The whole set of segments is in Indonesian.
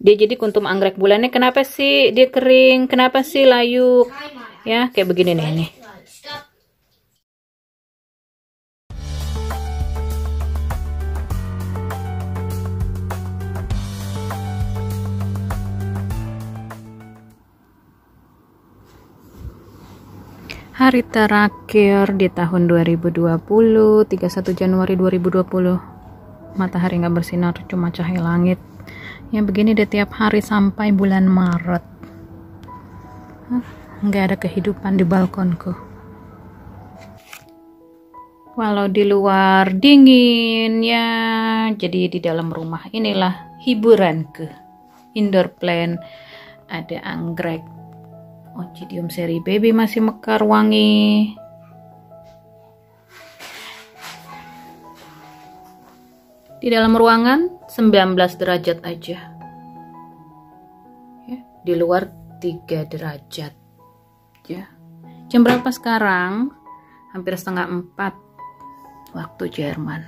Dia jadi kuntum anggrek bulannya. Kenapa sih dia kering? Kenapa sih layu? Ya, kayak begini nih nih. Hari terakhir di tahun 2020, 31 Januari 2020. Matahari nggak bersinar, cuma cahaya langit. Ya begini deh tiap hari sampai bulan Maret. Nggak ada kehidupan di balkonku. Walau di luar dingin ya, jadi di dalam rumah inilah hiburanku. Indoor plant, ada anggrek. Oncidium seri baby masih mekar wangi. Di dalam ruangan 19 derajat aja. Ya, di luar 3 derajat. Ya. Jam berapa sekarang? Hampir setengah 4 waktu Jerman.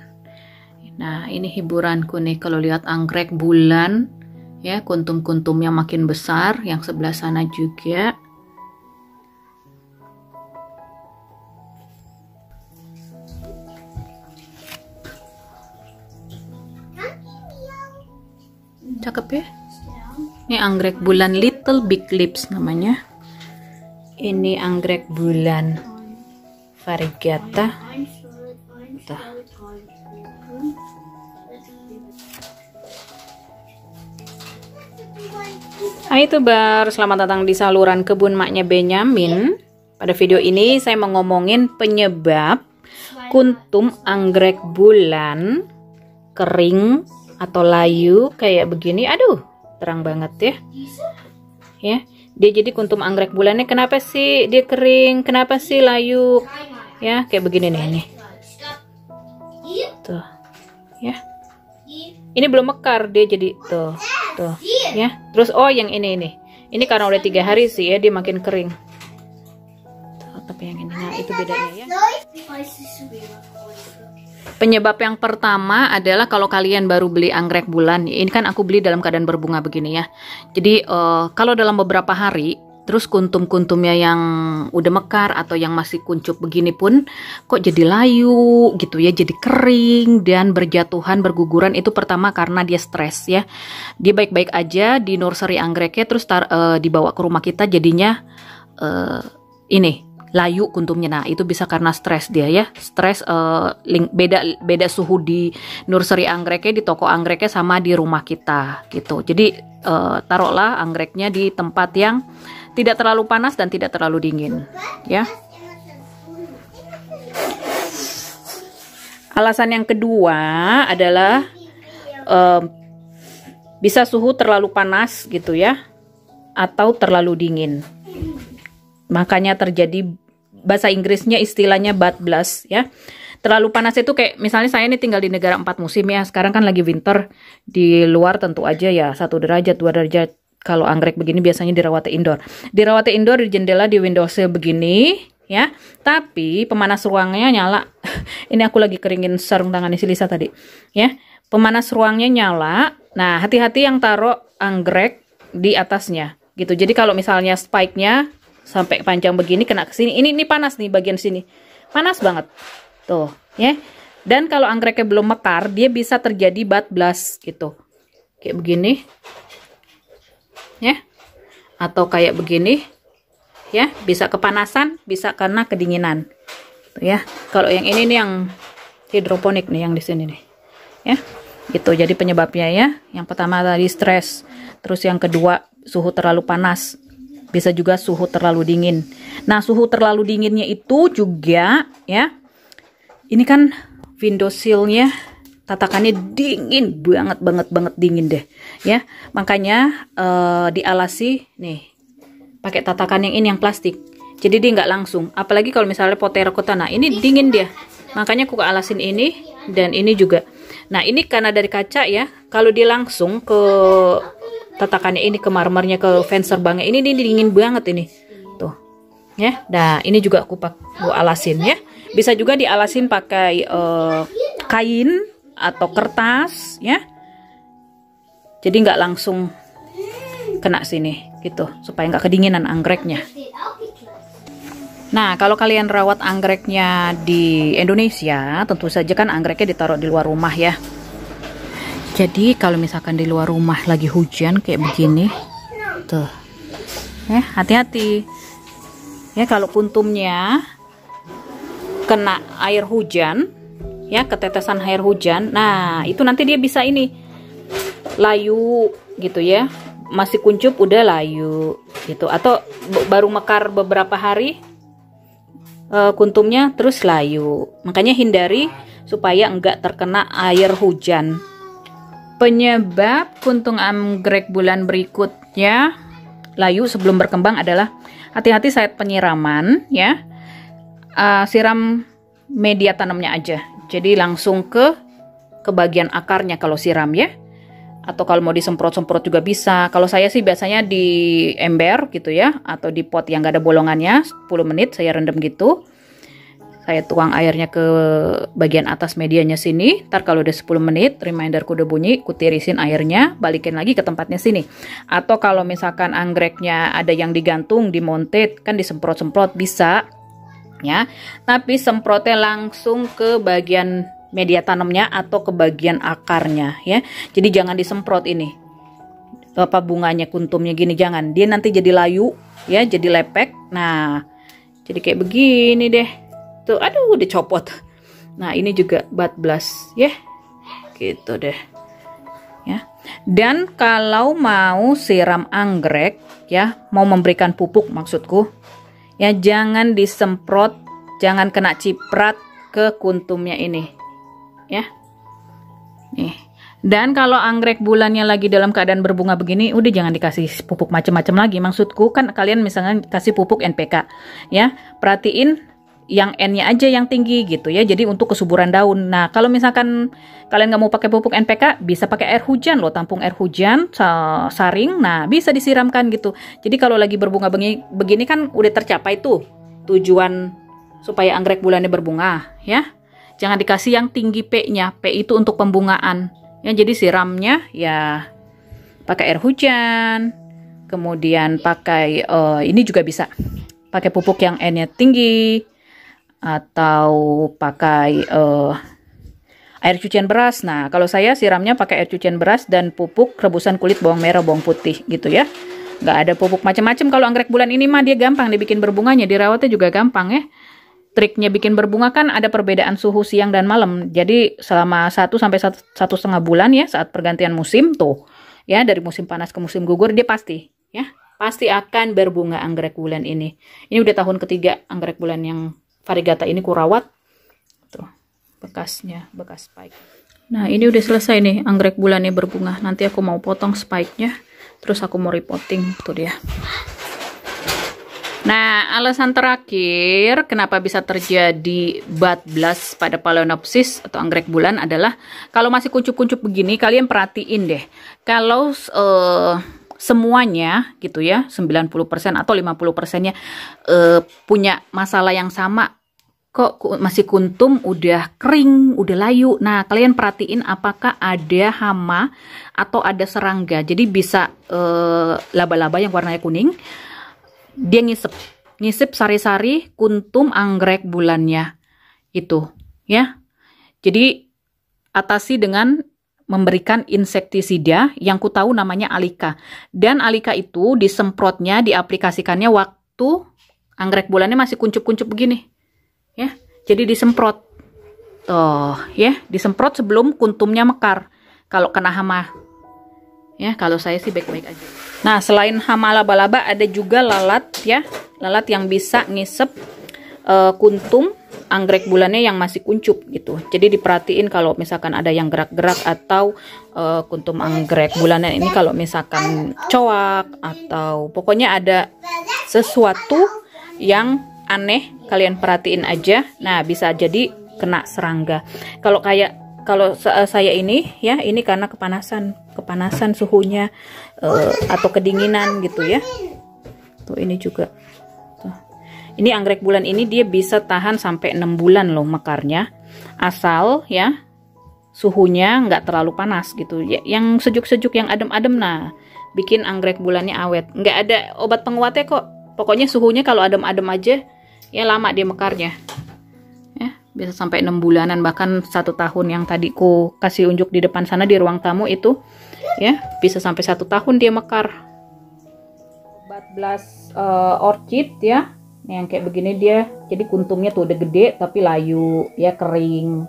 Nah, ini hiburanku nih kalau lihat anggrek bulan. Ya, kuntum-kuntumnya makin besar, yang sebelah sana juga. Cakep ya. Ini anggrek bulan Little Big Lips namanya. Ini anggrek bulan variegata. Tuh. Hai Tubar, selamat datang di saluran kebun maknya Benyamin. Pada video ini saya mau ngomongin penyebab kuntum anggrek bulan kering atau layu kayak begini. Aduh, terang banget ya. Ya, dia jadi kuntum anggrek bulannya. Kenapa sih dia kering? Kenapa sih layu? Ya, kayak begini nih nih. Tuh. Ya. Ini belum mekar dia jadi tuh. Tuh, ya. Terus oh yang ini nih. Ini karena udah 3 hari sih ya dia makin kering. Tuh, tapi yang ini nah itu bedanya ya. Penyebab yang pertama adalah kalau kalian baru beli anggrek bulan, ini kan aku beli dalam keadaan berbunga begini ya. Jadi kalau dalam beberapa hari, terus kuntum-kuntumnya yang udah mekar atau yang masih kuncup begini pun kok jadi layu gitu ya, jadi kering dan berjatuhan, berguguran, itu pertama karena dia stres ya. Dia baik-baik aja di nursery anggreknya, terus dibawa ke rumah kita jadinya ini layu kuntumnya. Nah itu bisa karena stres dia ya, stres beda suhu di nursery anggreknya, di toko anggreknya sama di rumah kita gitu. Jadi taruhlah anggreknya di tempat yang tidak terlalu panas dan tidak terlalu dingin ya. Alasan yang kedua adalah bisa suhu terlalu panas gitu ya, atau terlalu dingin. Makanya terjadi, bahasa Inggrisnya istilahnya bad blast ya. Terlalu panas itu kayak misalnya saya ini tinggal di negara 4 musim ya. Sekarang kan lagi winter, di luar tentu aja ya 1 derajat, 2 derajat. Kalau anggrek begini biasanya dirawat indoor. Dirawat indoor di jendela, di windowsill begini ya. Tapi pemanas ruangnya nyala. Ini aku lagi keringin sarung tangannya si Lisa tadi ya. Pemanas ruangnya nyala. Nah, hati-hati yang taruh anggrek di atasnya gitu. Jadi kalau misalnya spike-nya sampai panjang begini kena ke sini, ini panas nih bagian sini, panas banget tuh ya. Dan kalau anggreknya belum mekar, dia bisa terjadi bad blast gitu, kayak begini ya, atau kayak begini ya, bisa kepanasan, bisa karena kedinginan tuh ya. Kalau yang ini nih yang hidroponik nih, yang di sini nih ya, gitu. Jadi penyebabnya ya, yang pertama tadi stres, terus yang kedua suhu terlalu panas, bisa juga suhu terlalu dingin. Nah, suhu terlalu dinginnya itu juga ya, ini kan windowsill-nya tatakannya dingin banget dingin deh ya. Makanya dialasi nih pakai tatakan yang ini, yang plastik. Jadi dia nggak langsung. Apalagi kalau misalnya pot terracotta, nah ini dingin dia. Makanya aku alasin ini dan ini juga. Nah, ini karena dari kaca ya. Kalau dia langsung ke tatakannya ini, ke marmernya, ke fencerbangnya ini dingin banget ini tuh ya. Nah ini juga aku alasin ya. Bisa juga dialasin pakai kain atau kertas ya. Jadi nggak langsung kena sini gitu, supaya nggak kedinginan anggreknya. Nah, kalau kalian rawat anggreknya di Indonesia, tentu saja kan anggreknya ditaruh di luar rumah ya. Jadi kalau misalkan di luar rumah lagi hujan kayak begini, tuh, hati-hati. Ya, kalau kuntumnya kena air hujan, ya, ketetesan air hujan, nah itu nanti dia bisa ini layu gitu ya, masih kuncup udah layu gitu, atau baru mekar beberapa hari kuntumnya terus layu. Makanya hindari supaya enggak terkena air hujan. Penyebab kuntung anggrek bulan berikutnya layu sebelum berkembang adalah hati-hati saat penyiraman ya. Siram media tanamnya aja, jadi langsung ke bagian akarnya kalau siram ya, atau kalau mau disemprot-semprot juga bisa. Kalau saya sih biasanya di ember gitu ya, atau di pot yang gak ada bolongannya, 10 menit saya rendam gitu. Saya tuang airnya ke bagian atas medianya sini. Ntar kalau udah 10 menit, reminderku udah bunyi, ku tirisin airnya, balikin lagi ke tempatnya sini. Atau kalau misalkan anggreknya ada yang digantung, dimonted, kan disemprot-semprot bisa ya. Tapi semprotnya langsung ke bagian media tanamnya atau ke bagian akarnya ya. Jadi jangan disemprot ini. Apa bunganya, kuntumnya gini, jangan. Dia nanti jadi layu ya, jadi lepek. Nah, jadi kayak begini deh. Tuh, aduh, dicopot. Nah, ini juga bud blast ya. Gitu deh. Ya. Dan kalau mau siram anggrek ya, mau memberikan pupuk maksudku, ya jangan disemprot, jangan kena ciprat ke kuntumnya ini. Ya. Nih. Dan kalau anggrek bulannya lagi dalam keadaan berbunga begini, udah jangan dikasih pupuk macam-macam lagi. Maksudku kan kalian misalnya kasih pupuk NPK, ya perhatiin yang N-nya aja yang tinggi gitu ya. Jadi untuk kesuburan daun. Nah, kalau misalkan kalian nggak mau pakai pupuk NPK, bisa pakai air hujan loh, tampung air hujan, saring. Nah, bisa disiramkan gitu. Jadi kalau lagi berbunga begini kan udah tercapai tuh tujuan supaya anggrek bulannya berbunga ya. Jangan dikasih yang tinggi P-nya. P itu untuk pembungaan. Ya, jadi siramnya ya pakai air hujan. Kemudian pakai ini juga bisa. Pakai pupuk yang N-nya tinggi, atau pakai air cucian beras. Nah, kalau saya siramnya pakai air cucian beras dan pupuk rebusan kulit bawang merah, bawang putih gitu ya. Nggak ada pupuk macam-macam. Kalau anggrek bulan ini mah dia gampang dibikin berbunganya, dirawatnya juga gampang ya. Triknya bikin berbunga kan ada perbedaan suhu siang dan malam. Jadi selama 1 sampai 1,5 bulan ya, saat pergantian musim tuh ya, dari musim panas ke musim gugur, dia pasti ya, pasti akan berbunga anggrek bulan ini. Ini udah tahun ketiga anggrek bulan yang variegata ini kurawat. Tuh, bekasnya, bekas spike. Nah, ini udah selesai nih anggrek bulannya berbunga. Nanti aku mau potong spike-nya, terus aku mau repotting. Tuh dia. Nah, alasan terakhir kenapa bisa terjadi bud blast pada Phalaenopsis atau anggrek bulan adalah kalau masih kuncup-kuncup begini, kalian perhatiin deh. Kalau semuanya gitu ya, 90% atau 50%-nya punya masalah yang sama, kok masih kuntum, udah kering, udah layu. Nah, kalian perhatiin apakah ada hama atau ada serangga. Jadi bisa laba-laba yang warnanya kuning, dia ngisep sari-sari kuntum anggrek bulannya itu ya. Jadi atasi dengan memberikan insektisida yang ku tahu namanya Alika. Dan Alika itu disemprotnya, diaplikasikannya waktu anggrek bulannya masih kuncup-kuncup begini. Ya, jadi disemprot. Tuh, ya, disemprot sebelum kuntumnya mekar. Kalau kena hama. Ya, kalau saya sih baik-baik aja. Nah, selain hama laba-laba ada juga lalat ya. Lalat yang bisa ngisep kuntum anggrek bulannya yang masih kuncup gitu. Jadi diperhatiin kalau misalkan ada yang gerak-gerak atau kuntum anggrek bulannya ini kalau misalkan coak atau pokoknya ada sesuatu yang aneh, kalian perhatiin aja. Nah, bisa jadi kena serangga. Kalau saya ini ya, ini karena kepanasan suhunya atau kedinginan gitu ya. Tuh ini juga. Ini anggrek bulan ini dia bisa tahan sampai 6 bulan loh mekarnya, asal ya suhunya nggak terlalu panas gitu ya, yang sejuk-sejuk, yang adem-adem. Nah, bikin anggrek bulannya awet. Nggak ada obat penguatnya kok. Pokoknya suhunya kalau adem-adem aja, ya lama dia mekarnya. Ya, bisa sampai 6 bulanan, bahkan 1 tahun yang tadi ku kasih unjuk di depan sana di ruang tamu itu, ya bisa sampai 1 tahun dia mekar. Obat blast orchid ya, yang kayak begini dia, jadi kuntumnya tuh udah gede tapi layu, ya kering.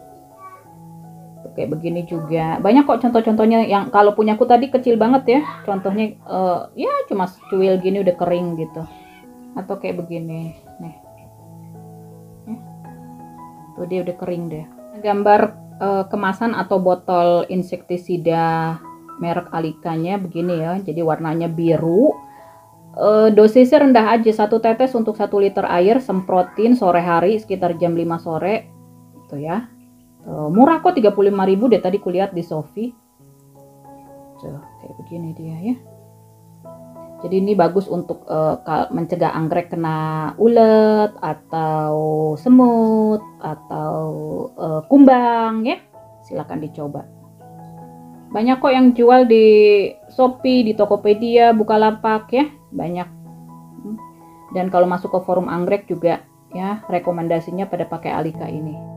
Kayak begini juga banyak kok contoh-contohnya, yang kalau punyaku tadi kecil banget ya contohnya, ya cuma secuil gini udah kering gitu, atau kayak begini nih ya, tuh dia udah kering deh. Gambar kemasan atau botol insektisida merek Alikanya begini ya, jadi warnanya biru, dosisnya rendah aja, 1 tetes untuk 1 liter air, semprotin sore hari sekitar jam 5 sore gitu ya. Murah kok, 35.000 deh tadi kulihat di Shopee. Tuh, kayak begini dia ya. Jadi ini bagus untuk mencegah anggrek kena ulet atau semut atau kumbang ya. Silakan dicoba. Banyak kok yang jual di Shopee, di Tokopedia, Bukalapak ya, banyak. Dan kalau masuk ke forum anggrek juga ya, rekomendasinya pada pakai Alika ini.